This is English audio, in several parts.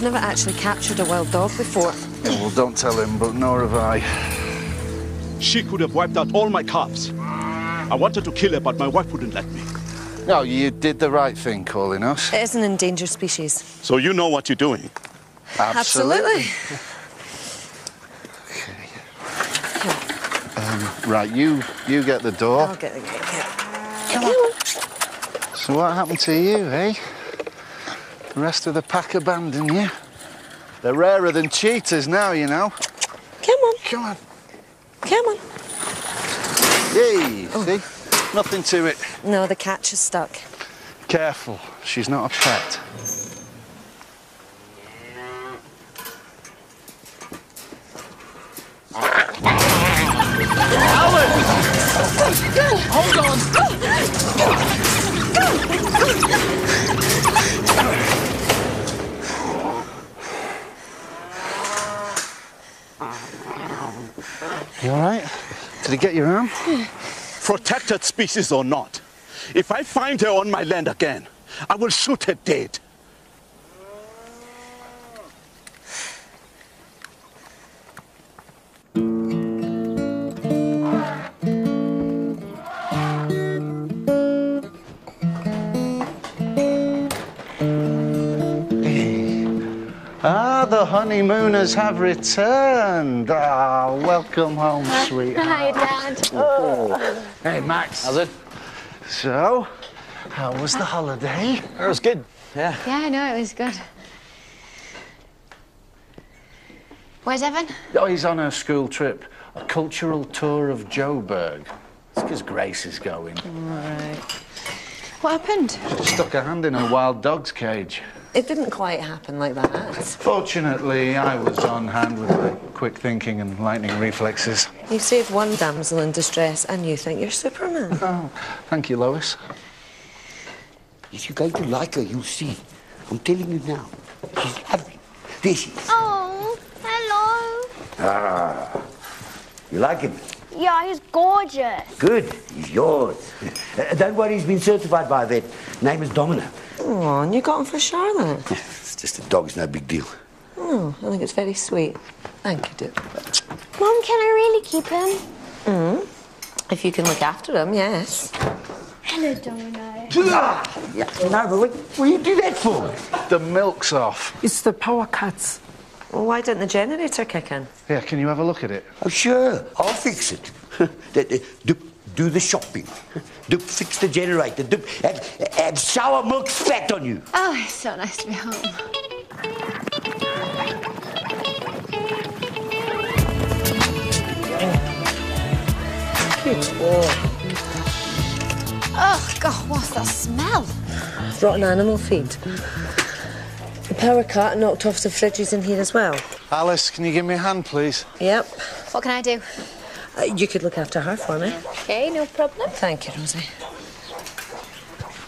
I've never actually captured a wild dog before. Yeah, well, don't tell him, but nor have I. She could have wiped out all my calves. I wanted to kill her, but my wife wouldn't let me. No, you did the right thing calling us. It is an endangered species. So you know what you're doing? Absolutely. Okay. Right, you get the door. I'll get the gate. Come on. So what happened to you, eh? The rest of the pack abandoned you. They're rarer than cheetahs now, you know. Come on. Come on. Come on. Yay, see? Nothing to it. No, the catch is stuck. Careful, she's not a pet. Alan! Hold on! You all right? Did he get your arm? Protected species or not, if I find her on my land again, I will shoot her dead. Ah, the honeymooners have returned. Ah, welcome home, sweetheart. Hi, Dad. Oh. Hey, Max. How's it? So, how was the holiday? It was good, yeah. Yeah, I know, it was good. Where's Evan? Oh, he's on a school trip. A cultural tour of Joburg. It's because Grace is going. Right. What happened? She stuck her hand in a wild dog's cage. It didn't quite happen like that. Fortunately, I was on hand with my quick thinking and lightning reflexes. You saved one damsel in distress and you think you're Superman. Oh, thank you, Lois. If you're going to like her, you'll see. I'm telling you now. She's lovely. There she is. Oh, hello. Ah. You like him? Yeah, he's gorgeous. Good. He's yours. Don't worry, he's been certified by a vet. Name is Domino. Oh, and you got him for Charlotte. It's just a dog. It's no big deal. Oh, I think it's very sweet. Thank you, dear. Mum, can I really keep him? If you can look after him, yes. Hello, Domino. Yeah, no, but what do you do that for? The milk's off. It's the power cuts. Well, why didn't the generator kick in? Yeah, can you have a look at it? Oh, sure. I'll fix it. Do the shopping. Fix the generator. Have sour milk spat on you. Oh, it's so nice to be home. Oh, God, what's that smell? Rotten animal feed. The power cut knocked off the fridges in here as well. Alice, can you give me a hand, please? Yep. What can I do? You could look after her for me. Okay, no problem. Thank you, Rosie.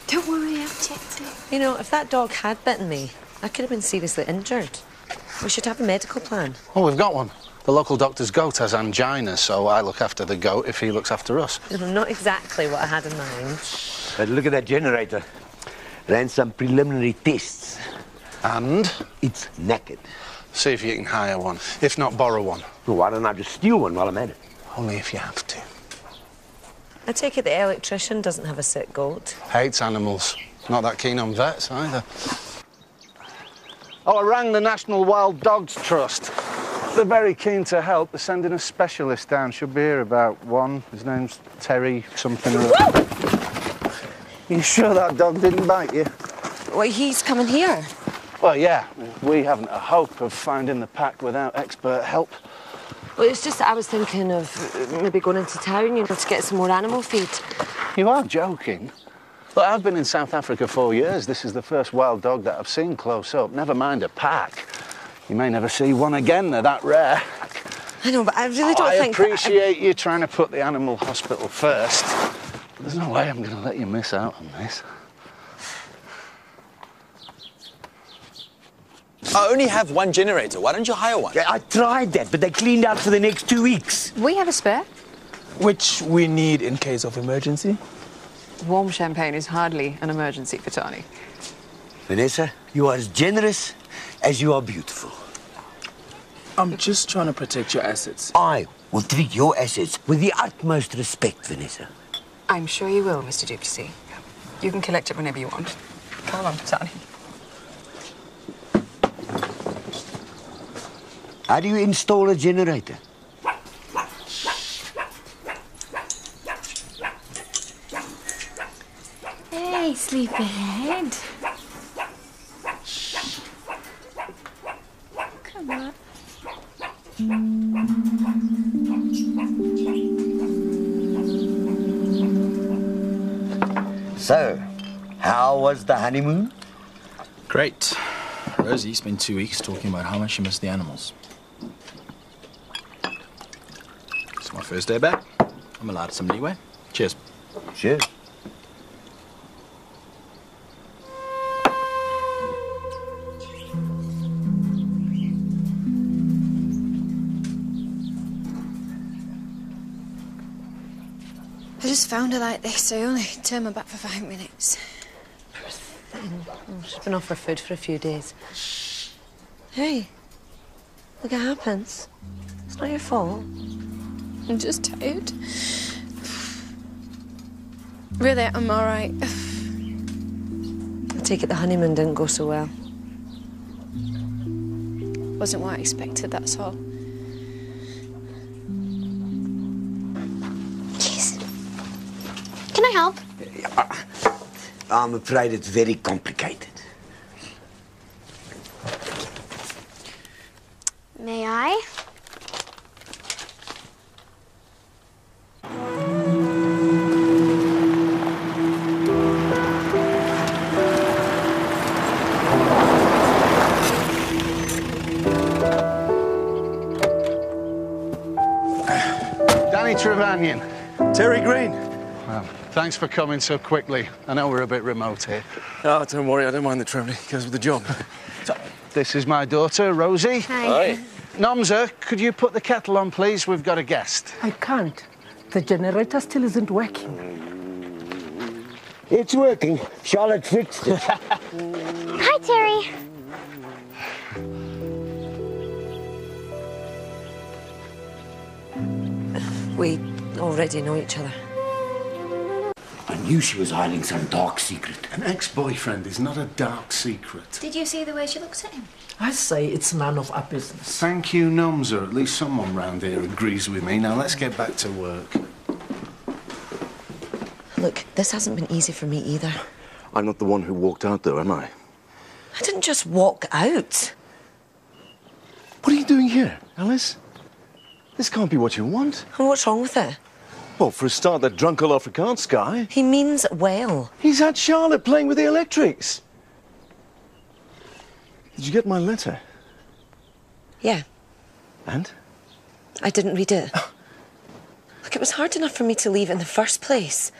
Don't worry, I've checked it. You know, if that dog had bitten me, I could have been seriously injured. We should have a medical plan. Oh, we've got one. The local doctor's goat has angina, so I look after the goat if he looks after us. Not exactly what I had in mind. But look at that generator. Ran some preliminary tests. And? It's knackered. See if you can hire one. If not, borrow one. Well, why don't I just steal one while I'm at it? Only if you have to. I take it the electrician doesn't have a sick goat. Hates animals. Not that keen on vets, either. Oh, I rang the National Wild Dogs Trust. They're very keen to help. They're sending a specialist down. Should be here about 1. His name's Terry something. You sure that dog didn't bite you? Well, he's coming here. Well, yeah. We haven't a hope of finding the pack without expert help. Well, it's just that I was thinking of maybe going into town, you know, to get some more animal feed. You are joking. Look, I've been in South Africa 4 years. This is the first wild dog that I've seen close up. Never mind a pack. You may never see one again. They're that rare. I know, but I really don't think... I appreciate you trying to put the animal hospital first. But there's no way I'm going to let you miss out on this. I only have one generator. Why don't you hire one? Yeah, I tried that, but they cleaned out for the next 2 weeks. We have a spare. Which we need in case of emergency. Warm champagne is hardly an emergency for Tony. Vanessa, you are as generous as you are beautiful. I'm just trying to protect your assets. I will treat your assets with the utmost respect, Vanessa. I'm sure you will, Mr. Duplessis. You can collect it whenever you want. Come along, Sonny. How do you install a generator? Hey, sleepyhead. Come on. So, how was the honeymoon? Great. Rosie spent 2 weeks talking about how much she missed the animals. It's my first day back. I'm allowed some leeway. Cheers. Cheers. I just found her like this, so I only turned my back for 5 minutes. She's been off her food for a few days. Hey, look, it happens. It's not your fault. I'm just tired. Really, I'm all right. I take it the honeymoon didn't go so well. Wasn't what I expected, that's all. Jeez. Can I help? I'm afraid it's very complicated. May I? Danny Trevanion. Terry Green. Well, thanks for coming so quickly. I know we're a bit remote here. Oh, don't worry, I don't mind the travelling. It goes with the job. This is my daughter, Rosie. Hi. Nomza, could you put the kettle on, please? We've got a guest. I can't. The generator still isn't working. It's working. Charlotte fixed it. Hi, Terry. We already know each other. I knew she was hiding some dark secret. An ex-boyfriend is not a dark secret. Did you see the way she looks at him? I say it's none of our business. Thank you, Nomza. At least someone round here agrees with me. Now let's get back to work. Look, this hasn't been easy for me either. I'm not the one who walked out, though, am I? I didn't just walk out. What are you doing here, Alice? This can't be what you want. And what's wrong with it? Well, for a start, that drunk old Afrikaans guy. He means well. He's had Charlotte playing with the electrics. Did you get my letter? Yeah, And? I didn't read it. Look, it was hard enough for me to leave in the first place.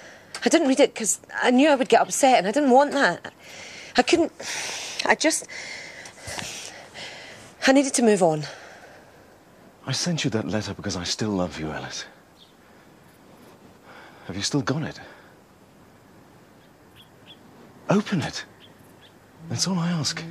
I didn't read it because I knew I would get upset and I didn't want that. I couldn't... I needed to move on. I sent you that letter because I still love you, Alice. Have you still got it? Open it. That's all I ask.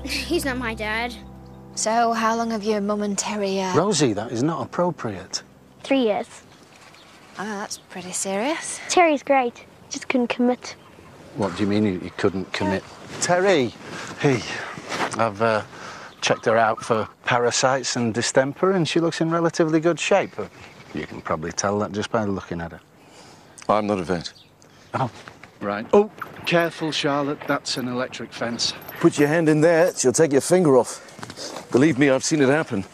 He's not my dad. So, how long have your mum and Terry, Rosie, that is not appropriate. 3 years. Oh, that's pretty serious. Terry's great. Just couldn't commit. What do you mean you couldn't commit? Terry. Hey, I've checked her out for parasites and distemper, and she looks in relatively good shape. You can probably tell that just by looking at her. I'm not a vet. Oh, right. Oh, careful, Charlotte. That's an electric fence. Put your hand in there, she'll take your finger off. Believe me, I've seen it happen.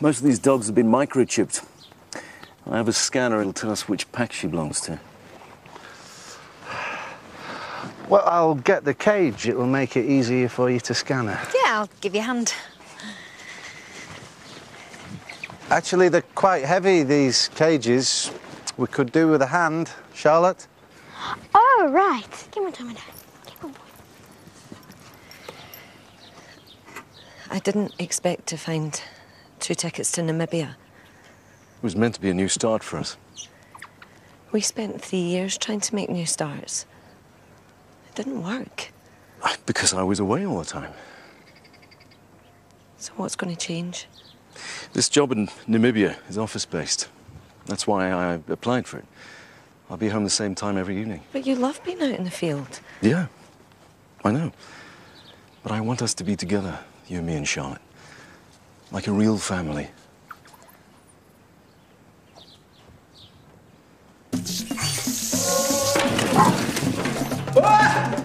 Most of these dogs have been microchipped. I have a scanner, it'll tell us which pack she belongs to. Well, I'll get the cage. It will make it easier for you to scan her. Yeah, I'll give you a hand. Actually, they're quite heavy, these cages. We could do with a hand. Charlotte? Oh, right. Give me time now. Come on, boy. I didn't expect to find 2 tickets to Namibia. It was meant to be a new start for us. We spent 3 years trying to make new starts. It didn't work. Because I was away all the time. So what's going to change? This job in Namibia is office-based. That's why I applied for it. I'll be home the same time every evening. But you love being out in the field. Yeah, I know. But I want us to be together, you, me and Charlotte. Like a real family.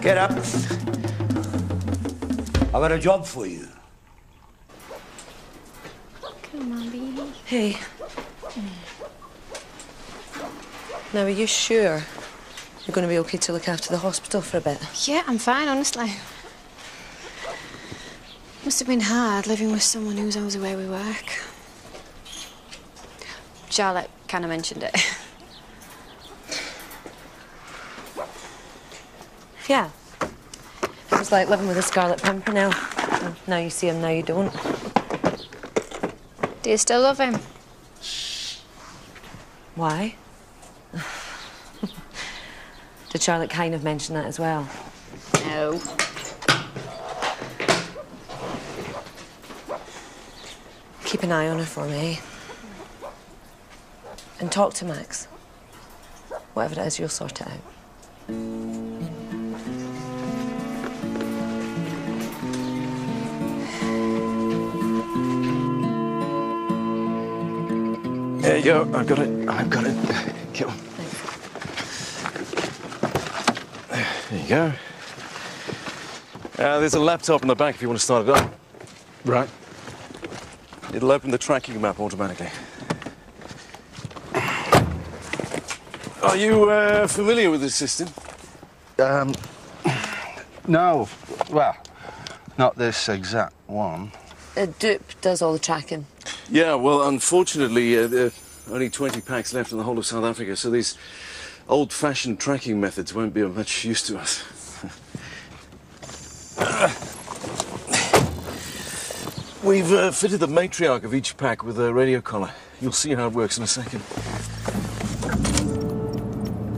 Get up. I've got a job for you. Come on, baby. Hey. Now, are you sure you're going to be okay to look after the hospital for a bit? Yeah, I'm fine, honestly. Must have been hard living with someone who's always away with work. Charlotte kind of mentioned it. Yeah. It was like living with a Scarlet Pimpernel. Now you see him, now you don't. Do you still love him? Why? Did Charlotte kind of mention that as well? No. Keep an eye on her for me. And talk to Max. Whatever it is, you'll sort it out. There you go. I've got it. I've got it. Come on. There you go. There's a laptop in the back if you want to start it up. Right. It'll open the tracking map automatically. Are you familiar with this system? No. Well, not this exact one. Dupe does all the tracking. Yeah, well, unfortunately, there are only 20 packs left in the whole of South Africa, so these old-fashioned tracking methods won't be of much use to us. We've fitted the matriarch of each pack with a radio collar. You'll see how it works in a second.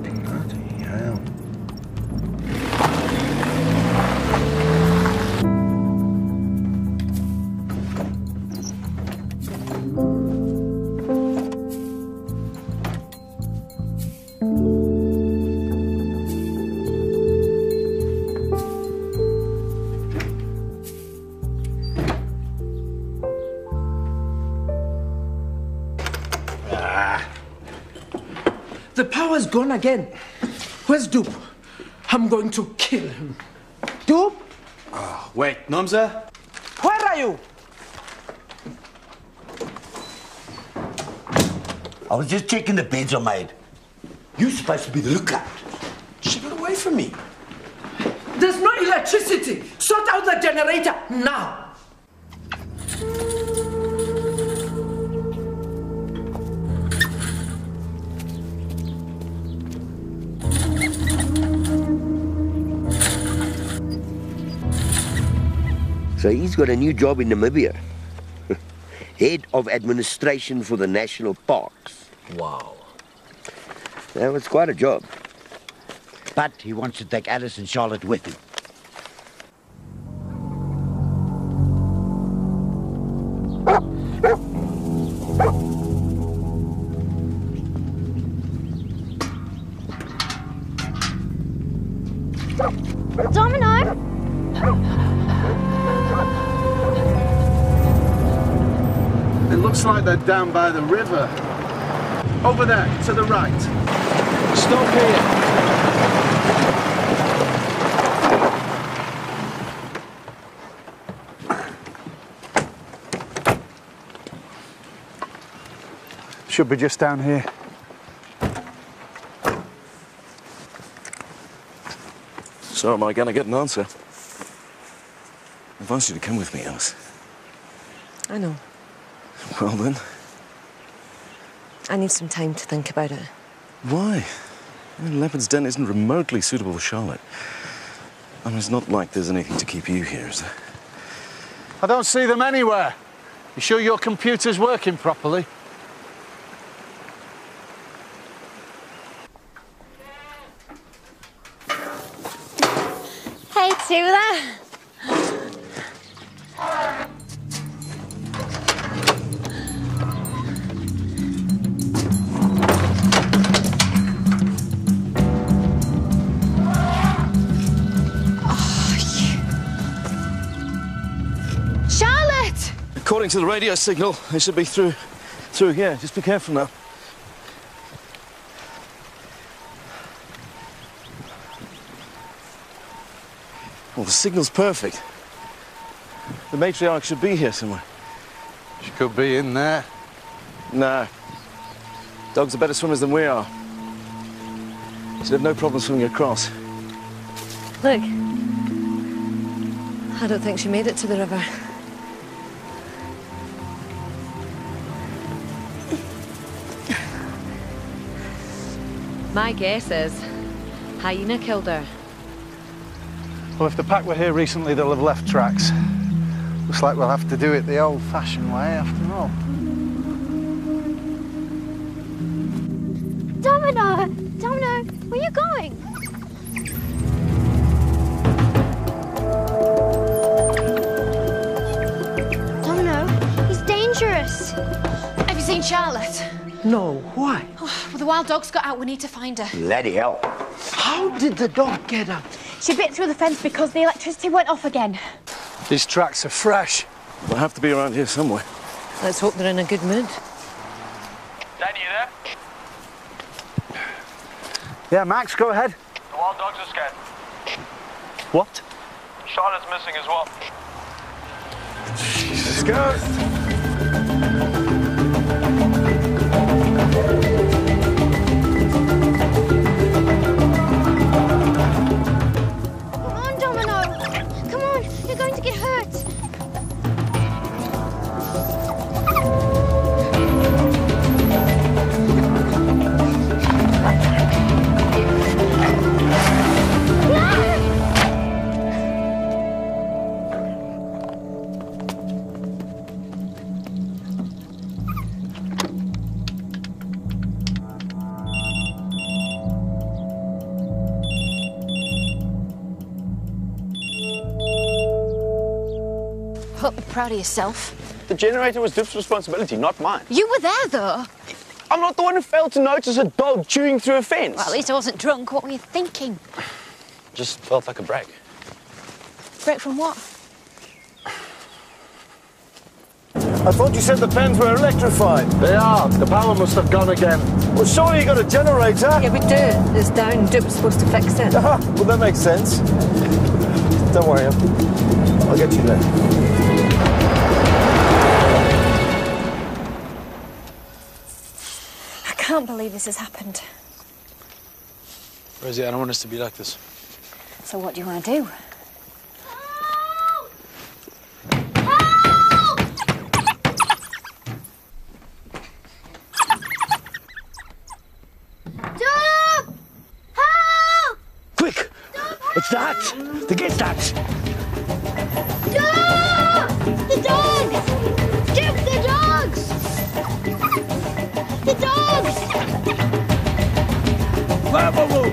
Bloody hell. The power's gone again. Where's Dupe? I'm going to kill him. Dupe? Wait, Nomza? Where are you? I was just checking the beds are made. You're supposed to be the lookout. She got away from me. There's no electricity. Sort out the generator now. So he's got a new job in Namibia. Head of administration for the national parks. Wow. Now, it's quite a job. But he wants to take Alice and Charlotte with him. Domino! It looks like they're down by the river. Over there, to the right. Stop here. Should be just down here. So am I going to get an answer? I've asked you to come with me, Alice. I know. Well, then. I need some time to think about it. Why? Leopard's Den isn't remotely suitable for Charlotte. I mean, it's not like there's anything to keep you here, is there? I don't see them anywhere. You sure your computer's working properly? Hey, Tula. Charlotte! According to the radio signal, they should be through here. Just be careful now. Well, the signal's perfect. The matriarch should be here somewhere. She could be in there. No. Dogs are better swimmers than we are. She'd have no problem swimming across. Look. I don't think she made it to the river. My guess is hyena killed her. Well, if the pack were here recently, they'll have left tracks. Looks like we'll have to do it the old-fashioned way, after all. Domino! Domino, where are you going? Domino, he's dangerous. Have you seen Charlotte? No, why? Oh, well, the wild dogs got out. We need to find her. Bloody hell. How did the dog get out? She bit through the fence because the electricity went off again. These tracks are fresh. They'll have to be around here somewhere. Let's hope they're in a good mood. Danny, you there? Yeah, Max, go ahead. The wild dogs are scared. What? Charlotte's missing as well. Let's go. Come on, Domino. Come on, you're going to get hurt. Hope you're proud of yourself. The generator was Dip's responsibility, not mine. You were there, though. I'm not the one who failed to notice a dog chewing through a fence. Well, at least I wasn't drunk. What were you thinking? Just felt like a break. Break from what? I thought you said the pens were electrified. They are. The power must have gone again. Well, surely you got a generator. Yeah, we do. It's down. Duke was supposed to fix it. Well, that makes sense. Don't worry, I'll get you there. I can't believe this has happened. Rosie, I don't want us to be like this. So what do you want to do? Quick! It's that! To get that! The dogs! Duke, the dogs! The dogs! Whoa, whoa, whoa!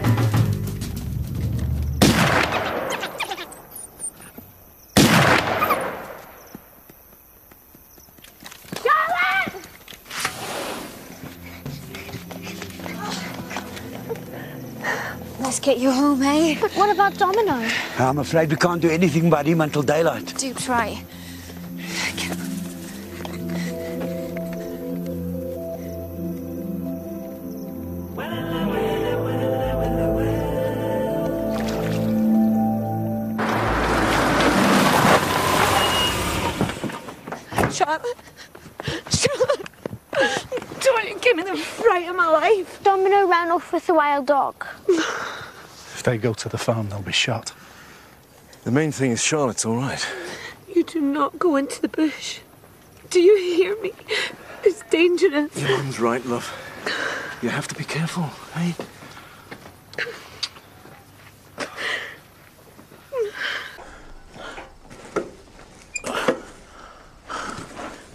Let's get you home, eh? But what about Domino? I'm afraid we can't do anything about him until daylight. Duke's right. Charlotte. Charlotte. Don't you give me the fright of my life. Domino ran off with the wild dog. If they go to the farm, they'll be shot. The main thing is Charlotte's all right. You do not go into the bush. Do you hear me? It's dangerous. Your mum's right, love. You have to be careful, eh?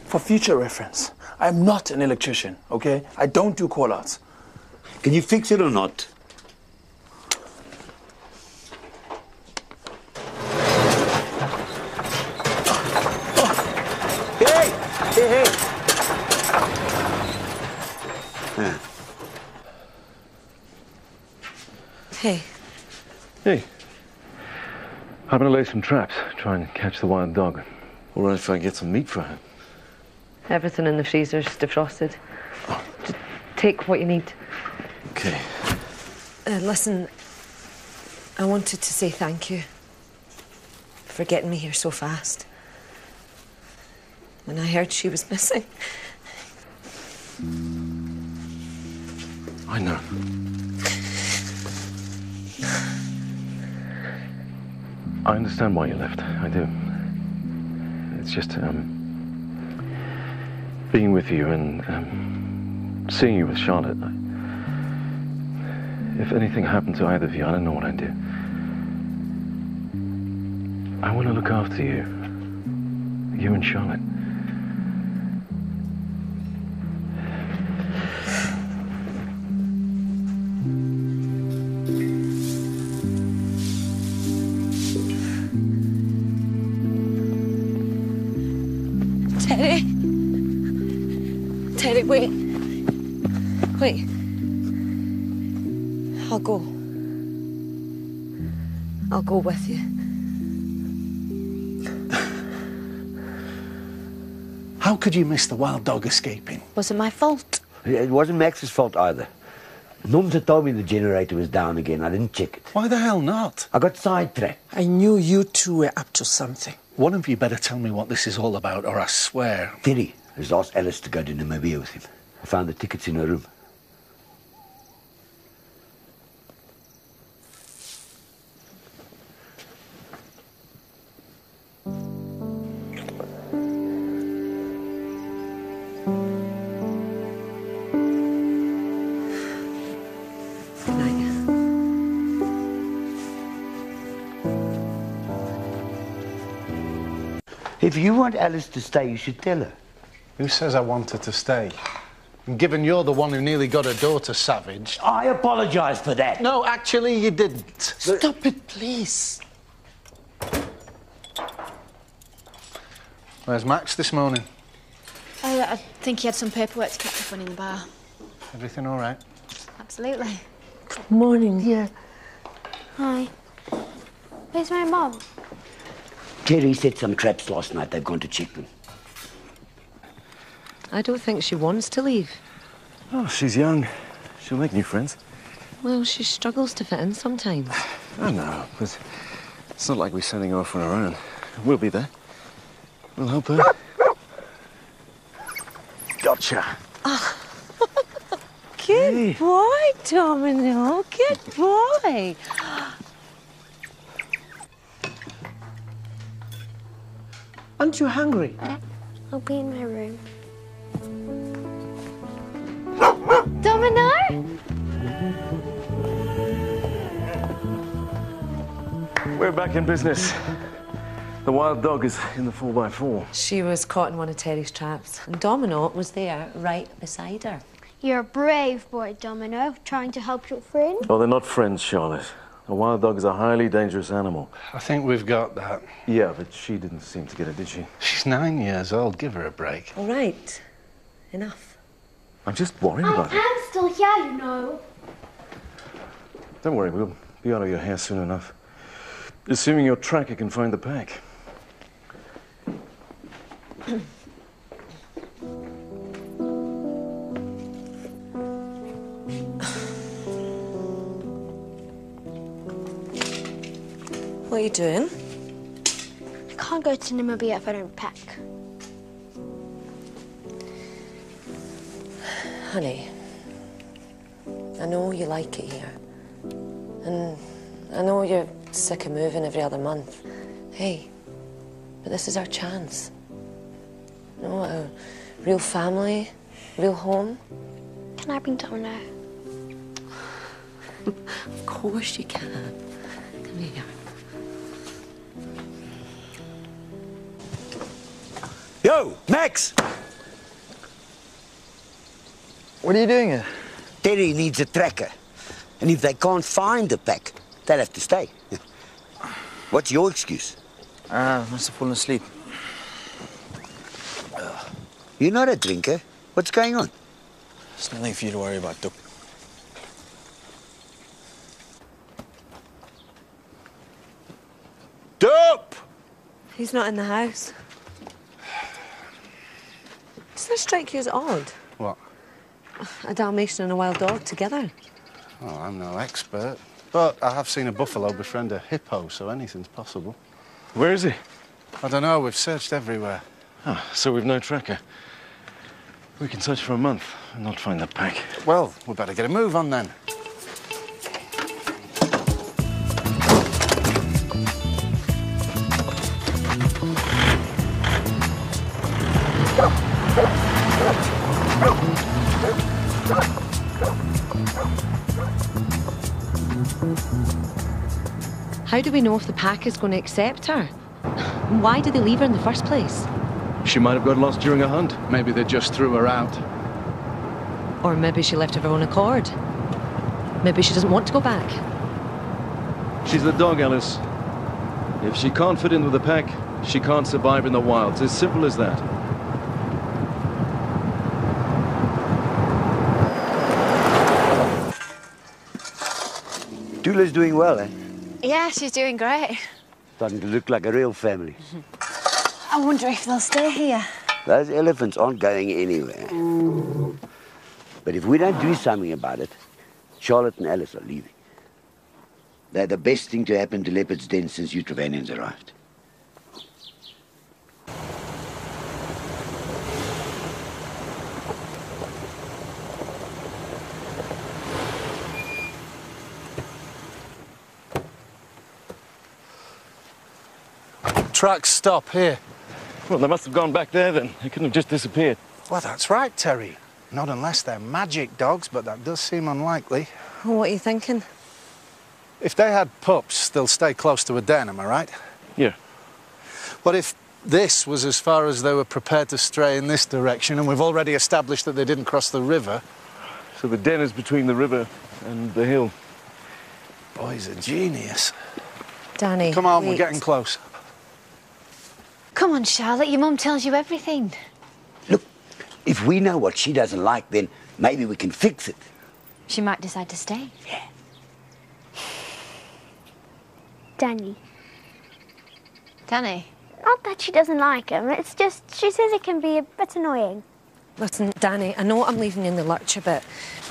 For future reference, I'm not an electrician, okay? I don't do call-outs. Can you fix it or not? Hey! Hey, hey! Hey. Hey. I'm gonna lay some traps, try and catch the wild dog. All right if I get some meat for her. Everything in the freezer's defrosted. Just take what you need. Okay. Listen, I wanted to say thank you for getting me here so fast. When I heard she was missing. I know. I understand why you left. I do. It's just, being with you and seeing you with Charlotte. If anything happened to either of you, I don't know what I'd do. I want to look after you. You and Charlotte. Terry, wait. Wait. I'll go. I'll go with you. How could you miss the wild dog escaping? Was it my fault? It wasn't Max's fault either. Mums had told me the generator was down again. I didn't check it. Why the hell not? I got sidetracked. I knew you two were up to something. One of you better tell me what this is all about, or I swear. Terry has asked Alice to go to Namibia with him. I found the tickets in her room. If you want Alice to stay, you should tell her. Who says I want her to stay? And given you're the one who nearly got her daughter savaged... I apologise for that. No, actually, you didn't. Stop it, please. Where's Max this morning? I think he had some paperwork to catch up on in the bar. Everything all right? Absolutely. Good morning, dear. Hi. Where's my mum? Terry set some traps last night. They've gone to check them. I don't think she wants to leave. Oh, she's young. She'll make new friends. Well, she struggles to fit in sometimes. I know, but it's not like we're sending her off on her own. We'll be there. We'll help her. Gotcha. Oh. Good boy, Domino. Good boy. Aren't you hungry? I'll be in my room. Domino? We're back in business. The wild dog is in the 4x4. She was caught in one of Terry's traps, and Domino was there right beside her. You're a brave boy, Domino, trying to help your friend. Oh, they're not friends, Charlotte. A wild dog is a highly dangerous animal. I think we've got that. Yeah, but she didn't seem to get it, did she? She's 9 years old. Give her a break. All right. Enough. I'm just worried about her. I'm still here, you know. Don't worry, we'll be out of your hair soon enough. Assuming your tracker can find the pack. What are you doing? I can't go to Namibia if I don't pack. Honey, I know you like it here. And I know you're sick of moving every other month. Hey, but this is our chance. You know, a real family, real home. Can I bring Domino? Of course you can. Come here. Yo, Max! What are you doing here? Terry needs a tracker. And if they can't find the pack, they'll have to stay. What's your excuse? Must have fallen asleep. You're not a drinker. What's going on? There's nothing for you to worry about, Duke. Dope! He's not in the house. Does that strike you as odd? What? A Dalmatian and a wild dog together. Oh, I'm no expert. But I have seen a buffalo befriend a hippo, so anything's possible. Where is he? I don't know. We've searched everywhere. Oh, so we've no tracker. We can search for a month and not find that pack. Well, we better get a move on then. How do we know if the pack is going to accept her? Why did they leave her in the first place? She might have got lost during a hunt. Maybe they just threw her out. Or maybe she left of her own accord. Maybe she doesn't want to go back. She's a dog, Alice. If she can't fit in with the pack, she can't survive in the wilds. As simple as that. Tula's doing well, eh? Yeah, she's doing great. Starting to look like a real family. I wonder if they'll stay here. Those elephants aren't going anywhere. But if we don't do something about it, Charlotte and Alice are leaving. They're the best thing to happen to Leopard's Den since you Trevanians arrived. Tracks stop here. Well, they must have gone back there then. They couldn't have just disappeared. Well, that's right, Terry. Not unless they're magic dogs, but that does seem unlikely. Well, what are you thinking? If they had pups, they'll stay close to a den, am I right? Yeah. What if this was as far as they were prepared to stray in this direction, and we've already established that they didn't cross the river? So the den is between the river and the hill. Boy's a genius. Danny, Come on, wait. we're getting close. Come on, Charlotte, your mum tells you everything. Look, if we know what she doesn't like, then maybe we can fix it. She might decide to stay. Yeah. Danny. Danny? Not that she doesn't like him, it's just she says it can be a bit annoying. Listen, Danny, I know I'm leaving you in the lurch a bit,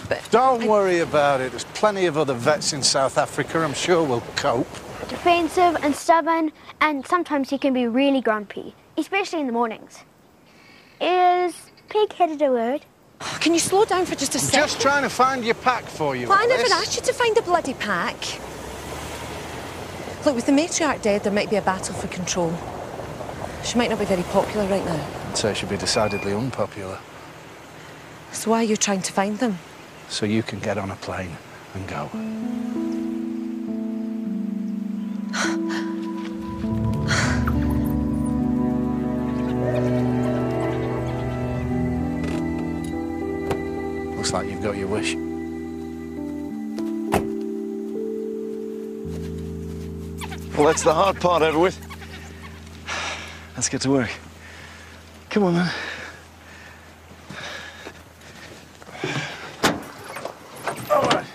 but... Don't worry about it. There's plenty of other vets in South Africa. I'm sure we'll cope. Defensive and stubborn, and sometimes he can be really grumpy, especially in the mornings. Is pig-headed a word? Can you slow down for just a second? Just trying to find your pack for you, Well, I never Alice. asked you to find the bloody pack. Look, with the matriarch dead, there might be a battle for control. She might not be very popular right now. I'd say she'd be decidedly unpopular. So why are you trying to find them? So you can get on a plane and go. Looks like you've got your wish. Well, that's the hard part over with. Let's get to work. Come on, then. All right.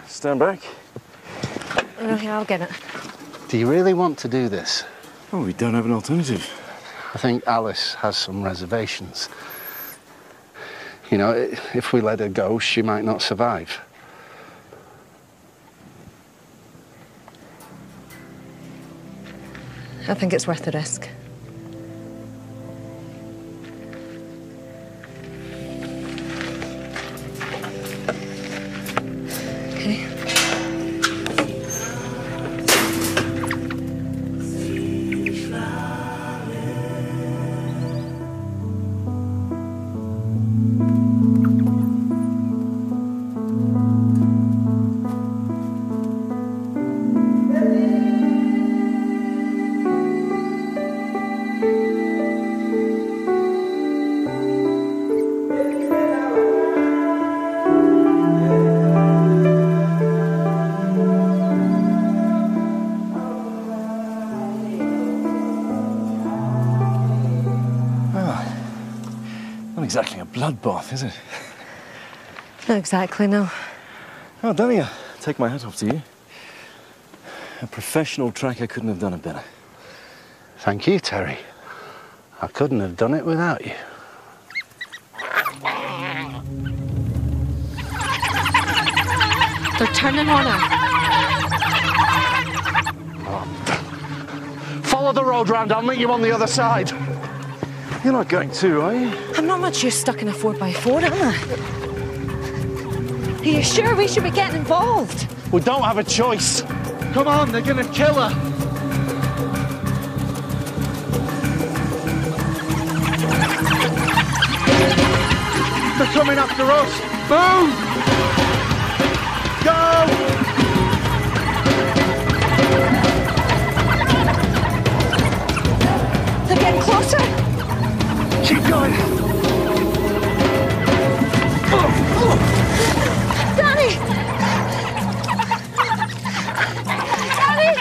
Stand back. Oh, here, I'll get it. Do you really want to do this? Oh, we don't have an alternative. I think Alice has some reservations. You know, if we let her go, she might not survive. I think it's worth the risk. Okay. Not exactly a bloodbath, is it? Not exactly, no. Oh, Dahlia, take my hat off to you. A professional tracker couldn't have done it better. Thank you, Terry. I couldn't have done it without you. They're turning on her. Follow the road round, I'll meet you on the other side. You're not going to, are you? I'm not much use stuck in a 4x4, am I? Are you sure we should be getting involved? We don't have a choice. Come on, they're gonna kill her. They're coming after us. Move! Go! They're getting closer. Keep going. Danny! Danny!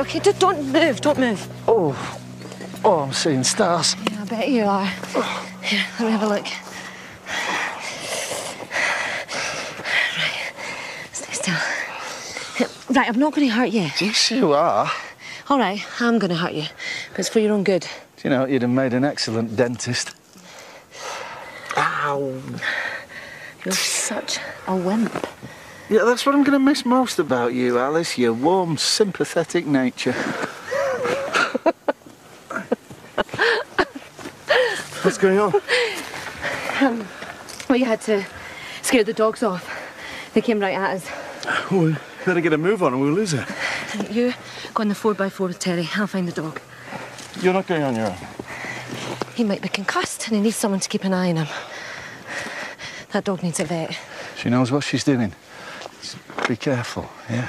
Okay, don't move, don't move. Oh, I'm seeing stars. Yeah, I bet you are. Here, let me have a look. Right, stay still. Right, I'm not going to hurt you. Yes, you are. All right, I'm going to hurt you, but it's for your own good. Do you know, you'd have made an excellent dentist. Ow. You're such a wimp. Yeah, that's what I'm going to miss most about you, Alice, your warm, sympathetic nature. What's going on? We had to scare the dogs off. They came right at us. Oh, we better get a move on or we'll lose her. You go on the 4x4 with Terry. I'll find the dog. You're not going on your own? He might be concussed and he needs someone to keep an eye on him. That dog needs a vet. She knows what she's doing. Be careful, yeah?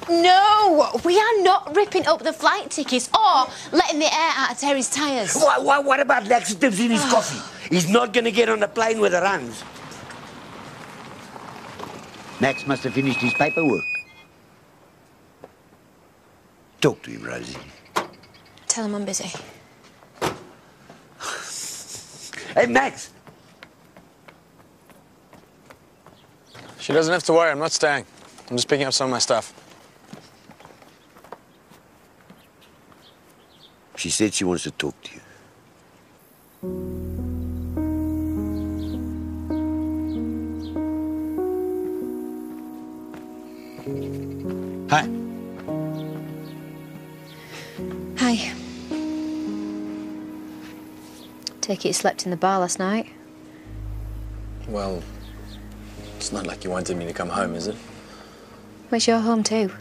No! We are not ripping up the flight tickets or letting the air out of Terry's tyres. What about laxatives in his coffee? He's not going to get on a plane with the runs. Max must have finished his paperwork. Talk to him, Rosie. Tell him I'm busy. Hey, Max! She doesn't have to worry, I'm not staying. I'm just picking up some of my stuff. She said she wants to talk to you. Hi. Hi. Take it you slept in the bar last night. Well, it's not like you wanted me to come home, is it? Where's your home too?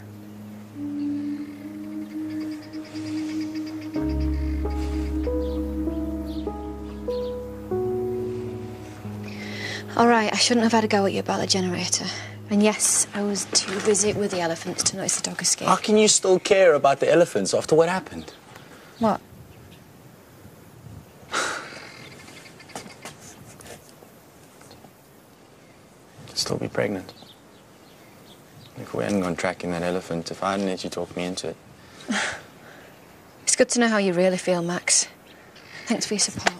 All right, I shouldn't have had a go at you about the generator. And yes, I was too busy with the elephants to notice the dog escape. How can you still care about the elephants after what happened? What? Still be pregnant. If we hadn't gone tracking that elephant, if I hadn't let you talk me into it. It's good to know how you really feel, Max. Thanks for your support.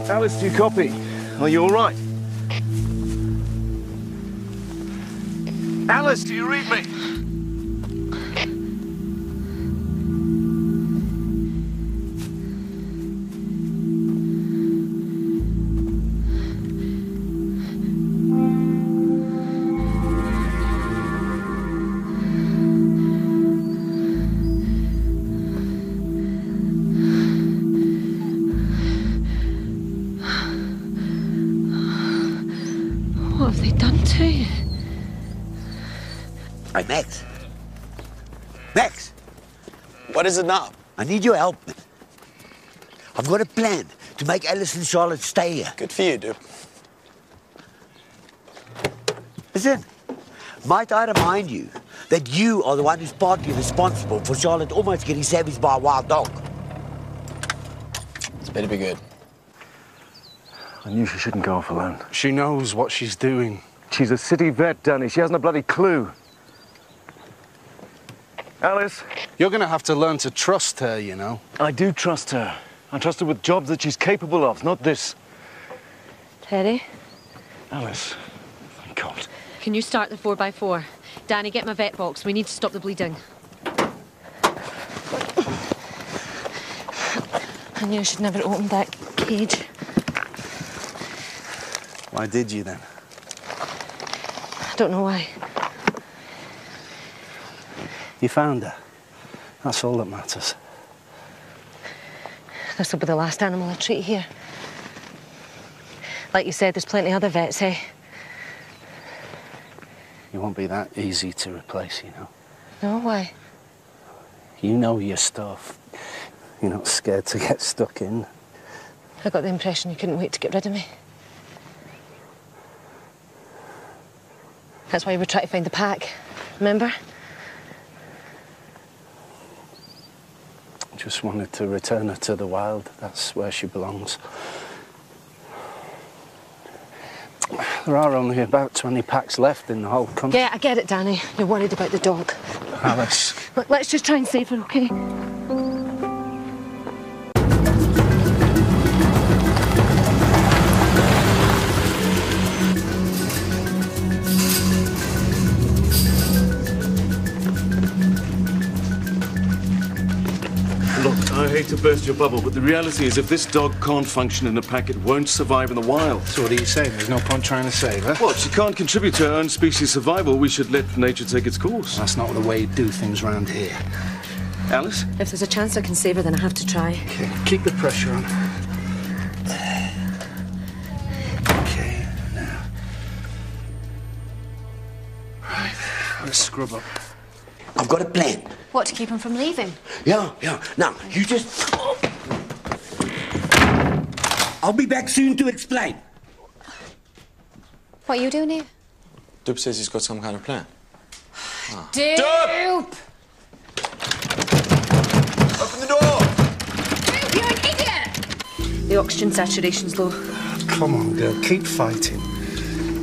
Alice, do you copy? Are you all right? Alice, do you read me? What have they done to you? Hey, Max. Max! What is it now? I need your help, man. I've got a plan to make Alice and Charlotte stay here. Good for you, dude. Listen, might I remind you that you are the one who's partly responsible for Charlotte almost getting savaged by a wild dog? It's better be good. I knew she shouldn't go off alone. She knows what she's doing. She's a city vet, Danny. She hasn't a bloody clue. Alice? You're going to have to learn to trust her, you know. I do trust her. I trust her with jobs that she's capable of, not this. Terry? Alice, thank God. Can you start the 4x4? Danny, get my vet box. We need to stop the bleeding. I knew I should never open that cage. Why did you then? I don't know why. You found her. That's all that matters. This will be the last animal I treat here. Like you said, there's plenty other vets, eh? You won't be that easy to replace, you know. No, why? You know your stuff. You're not scared to get stuck in. I got the impression you couldn't wait to get rid of me. That's why we were trying to find the pack. Remember? Just wanted to return her to the wild. That's where she belongs. There are only about 20 packs left in the whole country. Yeah, I get it, Danny. You're worried about the dog. Alice. Look, let's just try and save her, okay? Look, I hate to burst your bubble, but the reality is if this dog can't function in a pack, it won't survive in the wild. So what are you saying? There's no point trying to save her? Well, if she can't contribute to her own species' survival, we should let nature take its course. That's not the way you do things round here. Alice? If there's a chance I can save her, then I have to try. Okay, keep the pressure on. Okay, now. Right, let's scrub up. I've got a plan. What, to keep him from leaving? Yeah. Now, you just... I'll be back soon to explain. What are you doing here? Dupe says he's got some kind of plan. Dupe! Open the door! Dupe, you're an idiot! The oxygen saturation's low. Come on, girl, keep fighting.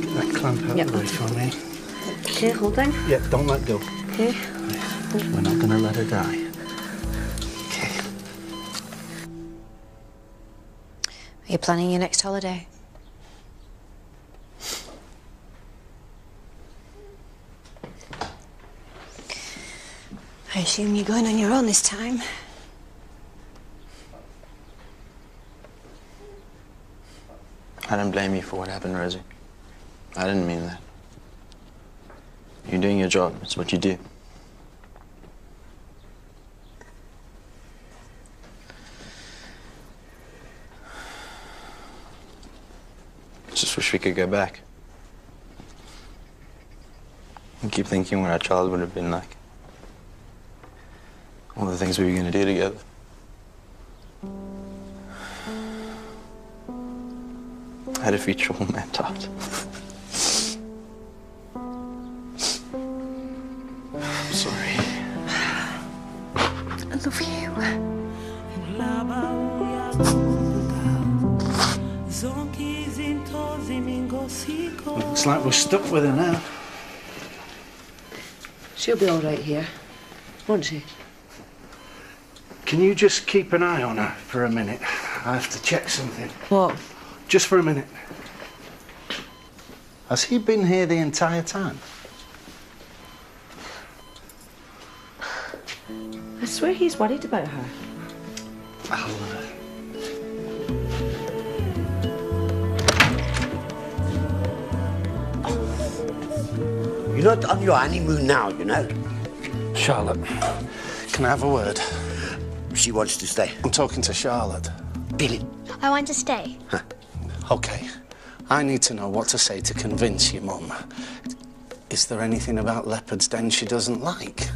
Get that clamp out of the way for me. Okay, holding. Yeah, don't let go. Okay. We're not going to let her die. Okay. Are you planning your next holiday? I assume you're going on your own this time. I don't blame you for what happened, Rosie. I didn't mean that. You're doing your job. It's what you do. Just wish we could go back. I keep thinking what our child would have been like. All the things we were going to do together. I had a future all mapped out. I'm sorry. I love you. Looks like we're stuck with her now. She'll be all right here, won't she? Can you just keep an eye on her for a minute? I have to check something. What? Just for a minute. Has he been here the entire time? I swear he's worried about her. You're not on your honeymoon now, you know. Charlotte, can I have a word? She wants to stay. I'm talking to Charlotte. Billy. I want to stay. Okay. I need to know what to say to convince you, Mum. Is there anything about Leopard's Den she doesn't like?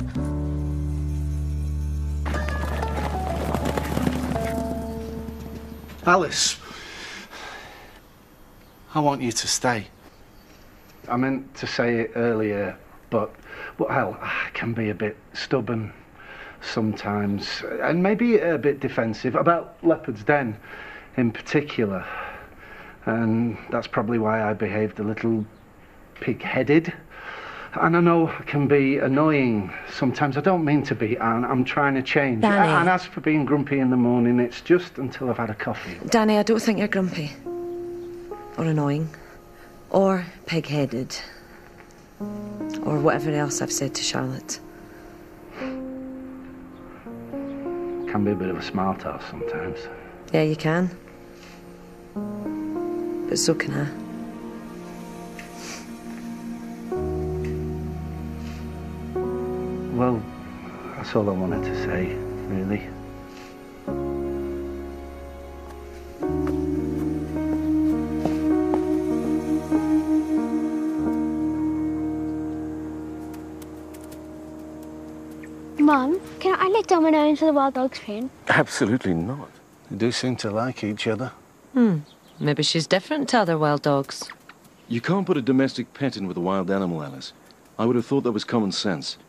Alice, I want you to stay. I meant to say it earlier, but hell, I can be a bit stubborn sometimes, and maybe a bit defensive about Leopard's Den in particular. And that's probably why I behaved a little pig-headed. And I know I can be annoying sometimes. I don't mean to be, Anne. I'm trying to change. Danny. And as for being grumpy in the morning, it's just until I've had a coffee. Danny, I don't think you're grumpy. Or annoying. Or pig-headed. Or whatever else I've said to Charlotte. Can be a bit of a smart ass sometimes. Yeah, you can. But so can I. Well, that's all I wanted to say, really. Mum, can I let Domino into the wild dog's pen? Absolutely not. They do seem to like each other. Maybe she's different to other wild dogs. You can't put a domestic pet in with a wild animal, Alice. I would have thought that was common sense.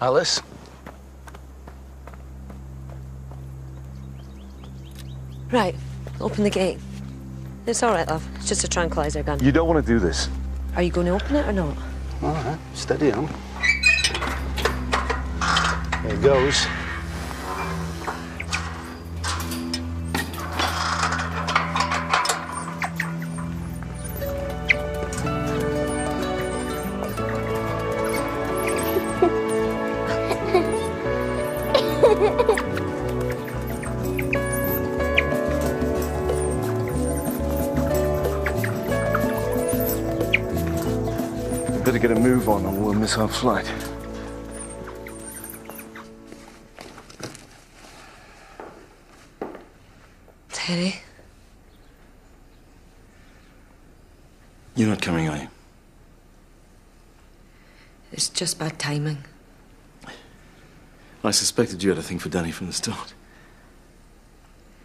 Alice? Right, open the gate. It's all right, love. It's just a tranquilizer gun. You don't want to do this. Are you going to open it or not? All right, steady on. There it goes. Better get a move on or we'll miss our flight. Terry? You're not coming, are you? It's just bad timing. I suspected you had a thing for Danny from the start.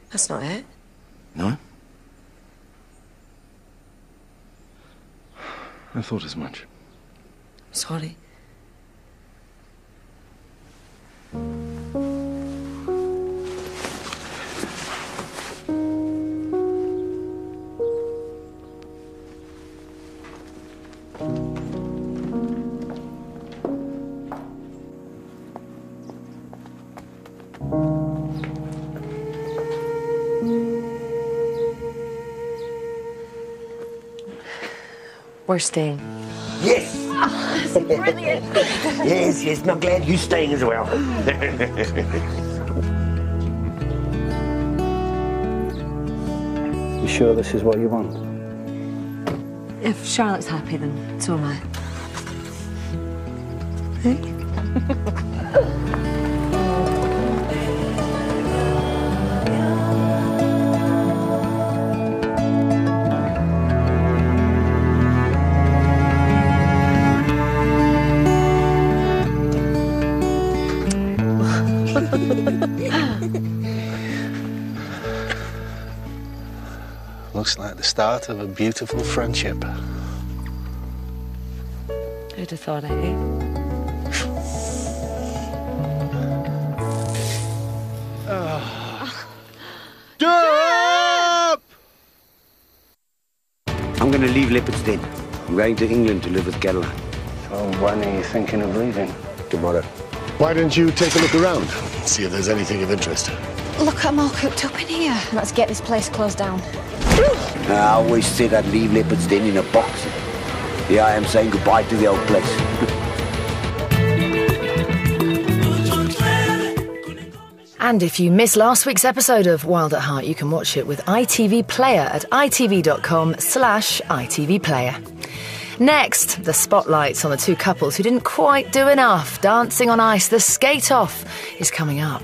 That's not it. No? I thought as much. Sorry. We're staying. Yes! Oh, that's brilliant. Yes, and I'm glad you're staying as well. You sure this is what you want? If Charlotte's happy, then so am I. Hey? Looks like the start of a beautiful friendship. Who'd have thought it, eh? Stop! I'm going to leave Leopard's Den. I'm going to England to live with Caroline. So when are you thinking of leaving? Tomorrow. Why don't you take a look around, see if there's anything of interest? Look, I'm all cooped up in here. Let's get this place closed down. I always said I'd leave Leopard's Den in a box. Here I am saying goodbye to the old place. And if you missed last week's episode of Wild at Heart, you can watch it with ITV Player at itv.com/ITV Player. Next, the spotlights on the two couples who didn't quite do enough. Dancing on Ice, the skate-off, is coming up.